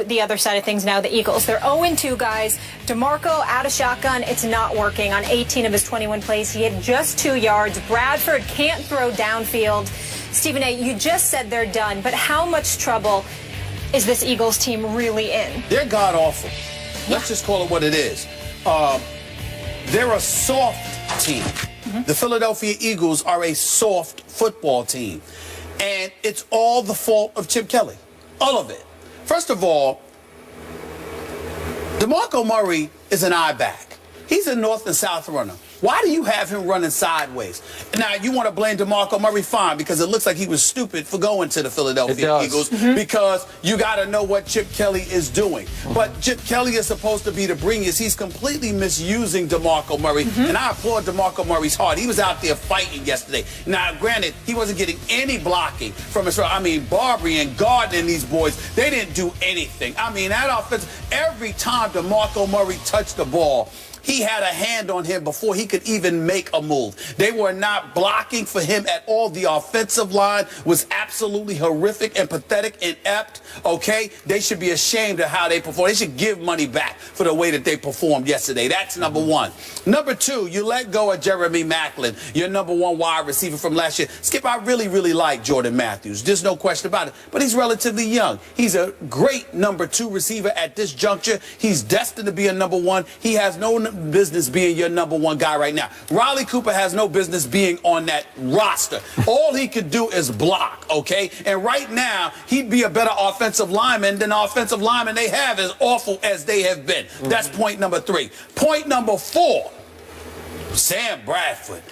The other side of things now, the Eagles. They're 0-2, guys. DeMarco out of shotgun. It's not working. On 18 of his 21 plays, he had just 2 yards. Bradford can't throw downfield. Stephen A., you just said they're done, but how much trouble is this Eagles team really in? They're god-awful. Let's just call it what it is. They're a soft team. The Philadelphia Eagles are a soft football team. And it's all the fault of Chip Kelly. All of it. First of all, DeMarco Murray is an I-back. He's a north and south runner. Why do you have him running sideways? Now, you want to blame DeMarco Murray, fine, because it looks like he was stupid for going to the Philadelphia Eagles, because you got to know what Chip Kelly is doing. But Chip Kelly is supposed to be the bringers. He's completely misusing DeMarco Murray, and I applaud DeMarco Murray's heart. He was out there fighting yesterday. Now, granted, he wasn't getting any blocking from his, Barbary and Gardner and these boys, they didn't do anything. That offense, every time DeMarco Murray touched the ball, he had a hand on him before he could even make a move. They were not blocking for him at all. The offensive line was absolutely horrific and pathetic and inept, okay? They should be ashamed of how they performed. They should give money back for the way that they performed yesterday. That's number one. Number two, you let go of Jeremy Maclin, your number one wide receiver from last year. Skip, I really, really like Jordan Matthews. There's no question about it. But he's relatively young. He's a great number two receiver at this juncture. He's destined to be a number one. He has no business being your number one guy right now. Riley Cooper has no business being on that roster. All he could do is block, okay? And right now, he'd be a better offensive lineman than the offensive lineman they have, as awful as they have been. That's point number three. Point number four, Sam Bradford.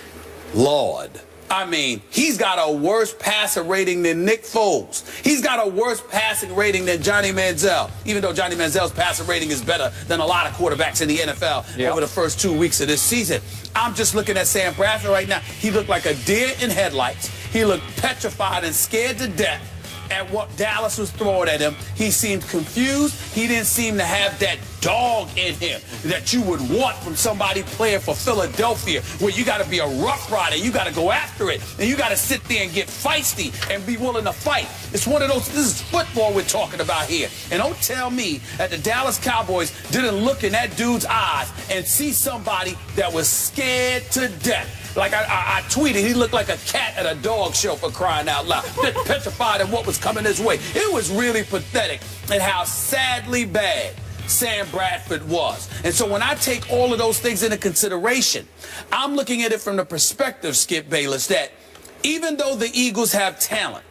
Lord. He's got a worse passer rating than Nick Foles. He's got a worse passing rating than Johnny Manziel, even though Johnny Manziel's passer rating is better than a lot of quarterbacks in the NFL over the first 2 weeks of this season. I'm just looking at Sam Bradford right now. He looked like a deer in headlights. He looked petrified and scared to death at what Dallas was throwing at him. He seemed confused. He didn't seem to have that dog in him that you would want from somebody playing for Philadelphia, where you got to be a rough rider. You got to go after it, and you got to sit there and get feisty and be willing to fight. It's one of those, this is football we're talking about here. And don't tell me that the Dallas Cowboys didn't look in that dude's eyes and see somebody that was scared to death. Like I tweeted, he looked like a cat at a dog show, for crying out loud. Just petrified of what was coming his way. It was really pathetic and how sadly bad Sam Bradford was. And so when I take all of those things into consideration, I'm looking at it from the perspective, Skip Bayless, that even though the Eagles have talent,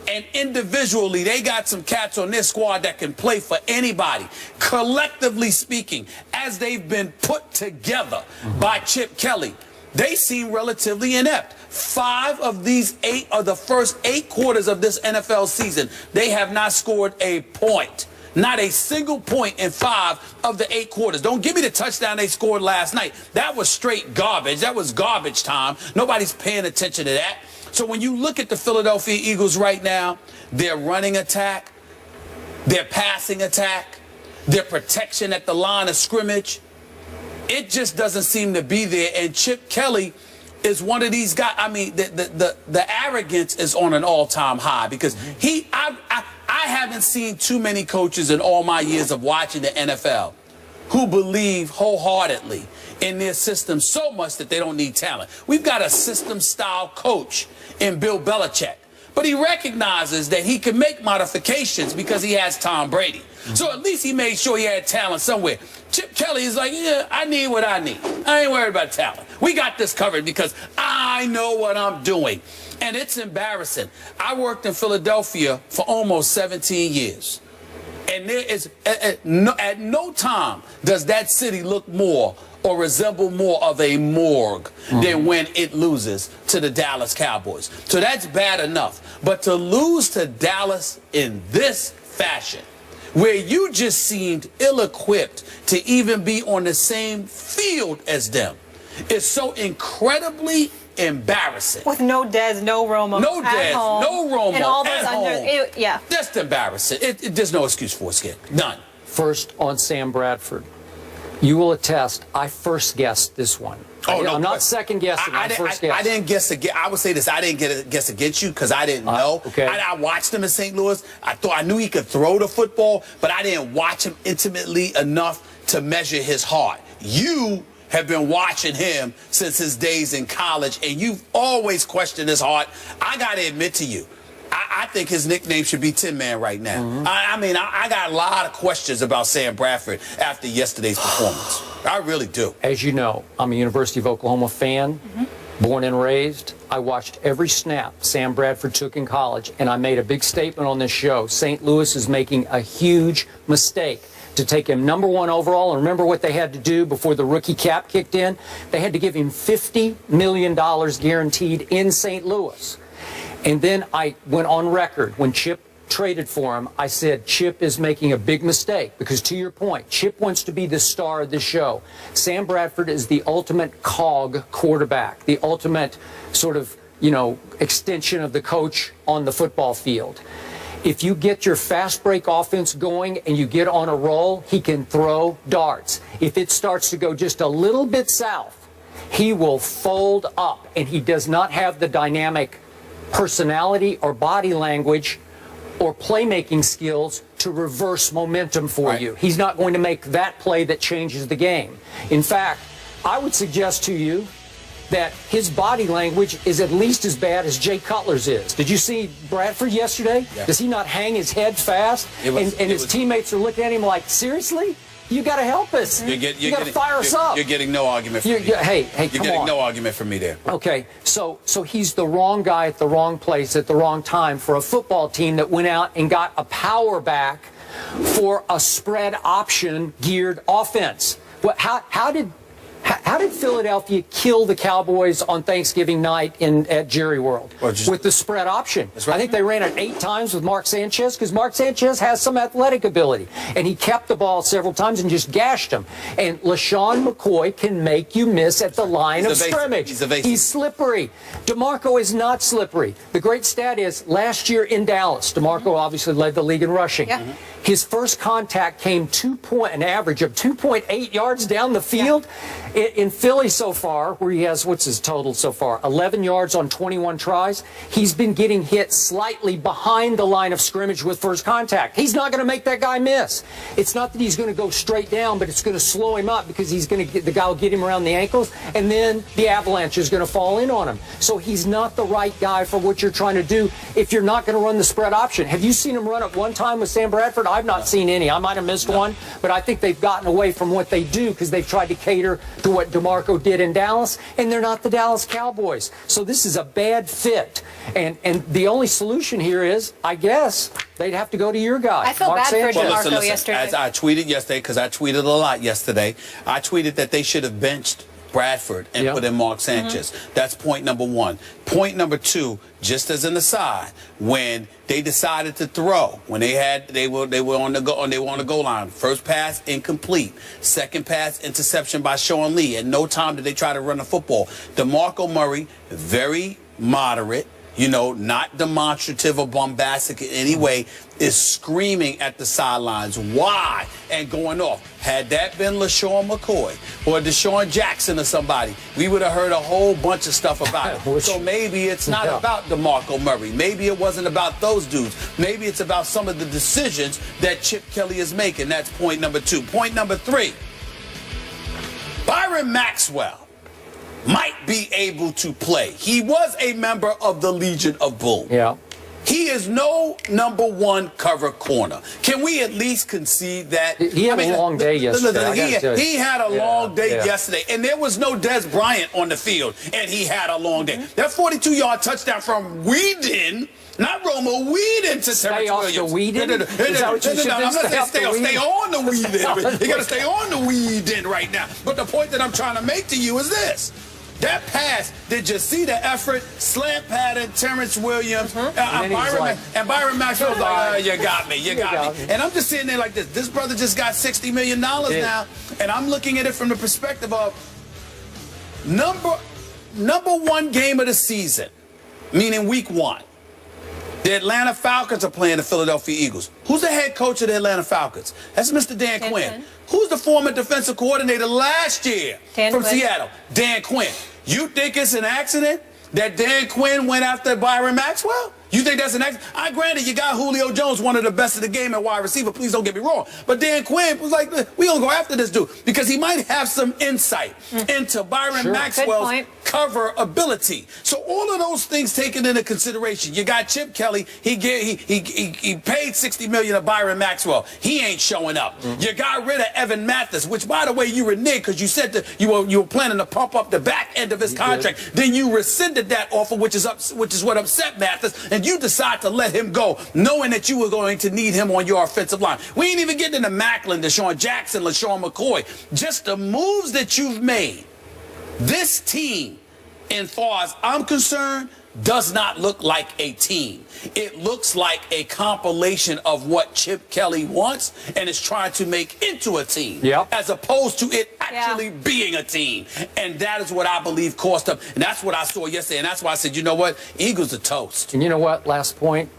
and individually they got some cats on their squad that can play for anybody, collectively speaking, as they've been put together by Chip Kelly, they seem relatively inept. 5 of these 8 of the first 8 quarters of this NFL season, they have not scored a point. Not a single point in 5 of the 8 quarters. Don't give me the touchdown they scored last night. That was straight garbage. That was garbage time. Nobody's paying attention to that. So when you look at the Philadelphia Eagles right now, their running attack, their passing attack, their protection at the line of scrimmage, it just doesn't seem to be there. And Chip Kelly is one of these guys. The arrogance is on an all-time high, because I haven't seen too many coaches in all my years of watching the NFL who believe wholeheartedly in their system so much that they don't need talent. We've got a system-style coach in Bill Belichick, but he recognizes that he can make modifications because he has Tom Brady. So at least he made sure he had talent somewhere. Chip Kelly is like, yeah, I need what I need. I ain't worried about talent. We got this covered because I know what I'm doing. And it's embarrassing. I worked in Philadelphia for almost 17 years. And there is, at no time does that city look more or resemble more of a morgue than when it loses to the Dallas Cowboys. So that's bad enough. But to lose to Dallas in this fashion, where you just seemed ill-equipped to even be on the same field as them, is so incredibly embarrassing. With no Dez, no Romo, no Dez, no Romo, and all those at home. Yeah. That's embarrassing. There's no excuse for it, Skip. None. First, on Sam Bradford, You will attest, I first guessed this one. Oh, no, I'm not second guessing. I first guessed. I didn't guess against. I would say this. I didn't guess against you because I didn't know. Okay. I watched him in St. Louis. I knew he could throw the football, but I didn't watch him intimately enough to measure his heart. You have been watching him since his days in college, and you've always questioned his heart. I got to admit to you, I think his nickname should be Tin Man right now. Mm-hmm. I got a lot of questions about Sam Bradford after yesterday's performance. I really do. As you know, I'm a University of Oklahoma fan, born and raised. I watched every snap Sam Bradford took in college, and I made a big statement on this show. St. Louis is making a huge mistake to take him #1 overall. And remember what they had to do before the rookie cap kicked in? They had to give him $50 million guaranteed in St. Louis. And then I went on record when Chip traded for him. I said Chip is making a big mistake because, to your point, Chip wants to be the star of the show. Sam Bradford is the ultimate cog quarterback, the ultimate sort of, extension of the coach on the football field. If you get your fast break offense going and you get on a roll, he can throw darts. If it starts to go just a little bit south, he will fold up, and he does not have the dynamic personality or body language or playmaking skills to reverse momentum for you. He's not going to make that play that changes the game. In fact, I would suggest to you that his body language is at least as bad as Jay Cutler's is. Did you see Bradford yesterday? Yeah. Does he not hang his head fast? And his teammates are looking at him like, seriously? You got to help us. You got to fire us up. You're getting no argument from me. Hey, you're getting no argument from me there. Okay, so he's the wrong guy at the wrong place at the wrong time for a football team that went out and got a power back for a spread option geared offense. How did Philadelphia kill the Cowboys on Thanksgiving night at Jerry World? With the spread option. Right. I think they ran it 8 times with Mark Sanchez because Mark Sanchez has some athletic ability. And he kept the ball several times and just gashed him. And LaShawn McCoy can make you miss at the line of scrimmage. He's slippery. DeMarco is not slippery. The great stat is last year in Dallas, DeMarco obviously led the league in rushing. Yeah. His first contact came an average of 2.8 yards down the field. Yeah. In Philly so far, where he has, what's his total so far? 11 yards on 21 tries. He's been getting hit slightly behind the line of scrimmage with first contact. He's not going to make that guy miss. It's not that he's going to go straight down, but it's going to slow him up because the guy will get him around the ankles, and then the avalanche is going to fall in on him. So he's not the right guy for what you're trying to do if you're not going to run the spread option. Have you seen him run it one time with Sam Bradford? I've not seen any. I might have missed one, but I think they've gotten away from what they do because they've tried to cater to what DeMarco did in Dallas, and they're not the Dallas Cowboys. So this is a bad fit. And the only solution here is, I guess, they'd have to go to your guy. I feel Mark bad Sanchez. for DeMarco yesterday. As I tweeted yesterday, because I tweeted a lot yesterday, I tweeted that they should have benched Bradford and put in Mark Sanchez. That's point number 1. Point number 2, just as an aside, when they decided to throw, when they were on the goal line, first pass incomplete, second pass interception by Sean Lee. At no time did they try to run the football. DeMarco Murray, very moderate, not demonstrative or bombastic in any way, is screaming at the sidelines, why? And going off. Had that been LaShawn McCoy or Deshaun Jackson or somebody, we would have heard a whole bunch of stuff about it. So maybe it's not about DeMarco Murray. Maybe it wasn't about those dudes. Maybe it's about some of the decisions that Chip Kelly is making. That's point number 2. Point number 3, Byron Maxwell might be able to play. He was a member of the Legion of Boom. Yeah. He is no #1 cover corner. Can we at least concede that? He had a long day yesterday. He had a long day yesterday, and there was no Des Bryant on the field, and he had a long day. That 42-yard touchdown from Whedon, not Romo, Whedon to Terrence Williams. Whedon? Stay on the Whedon. You got to stay on the Whedon right now. But the point that I'm trying to make to you is this. That pass, did you see the effort? Slant pattern, Terrence Williams, and Byron Maxwell was like, you got me. And I'm just sitting there like this. This brother just got $60 million now, and I'm looking at it from the perspective of number 1 game of the season, meaning week 1. The Atlanta Falcons are playing the Philadelphia Eagles. Who's the head coach of the Atlanta Falcons? That's Mr. Dan Quinn. Who's the former defensive coordinator last year from Seattle? Dan Quinn. You think it's an accident that Dan Quinn went after Byron Maxwell? You think that's an accident? Granted, you got Julio Jones, one of the best of the game at wide receiver. Please don't get me wrong. But Dan Quinn was like, we gonna go after this dude because he might have some insight into Byron Maxwell's cover ability. So all of those things taken into consideration. You got Chip Kelly. He paid $60 million to Byron Maxwell. He ain't showing up. You got rid of Evan Mathis, which by the way you reneged because you said that you were planning to pump up the back end of his contract. Then you rescinded that offer, which is what upset Mathis. And you decide to let him go, knowing that you were going to need him on your offensive line. We ain't even getting into Macklin, Deshaun Jackson, LaShawn McCoy. Just the moves that you've made. This team, as far as I'm concerned, does not look like a team. It looks like a compilation of what Chip Kelly wants and is trying to make into a team, as opposed to it actually being a team. And that is what I believe cost them. And that's what I saw yesterday. And that's why I said, you know what? Eagles are toast. And you know what? Last point.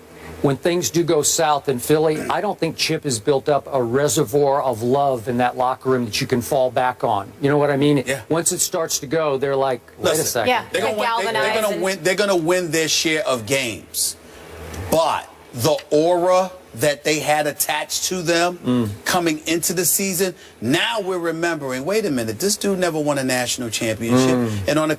When things do go south in Philly, I don't think Chip has built up a reservoir of love in that locker room that you can fall back on. You know what I mean? Once it starts to go, they're like, wait a second. Yeah, they're gonna win their share of games. But the aura that they had attached to them coming into the season, now we're remembering, wait a minute, this dude never won a national championship. And on a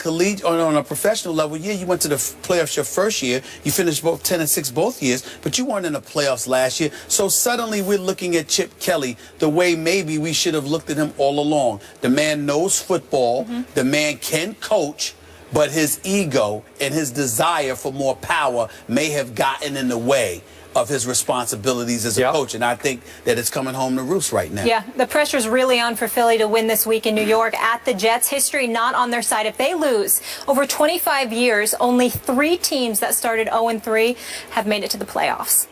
on a professional level, you went to the playoffs your first year. You finished both 10-6 both years, but you weren't in the playoffs last year. So suddenly we're looking at Chip Kelly the way maybe we should have looked at him all along. The man knows football. The man can coach. But his ego and his desire for more power may have gotten in the way of his responsibilities as a coach. And I think that it's coming home to roost right now. Yeah, the pressure's really on for Philly to win this week in New York at the Jets. History not on their side. If they lose, over 25 years, only 3 teams that started 0-3 have made it to the playoffs.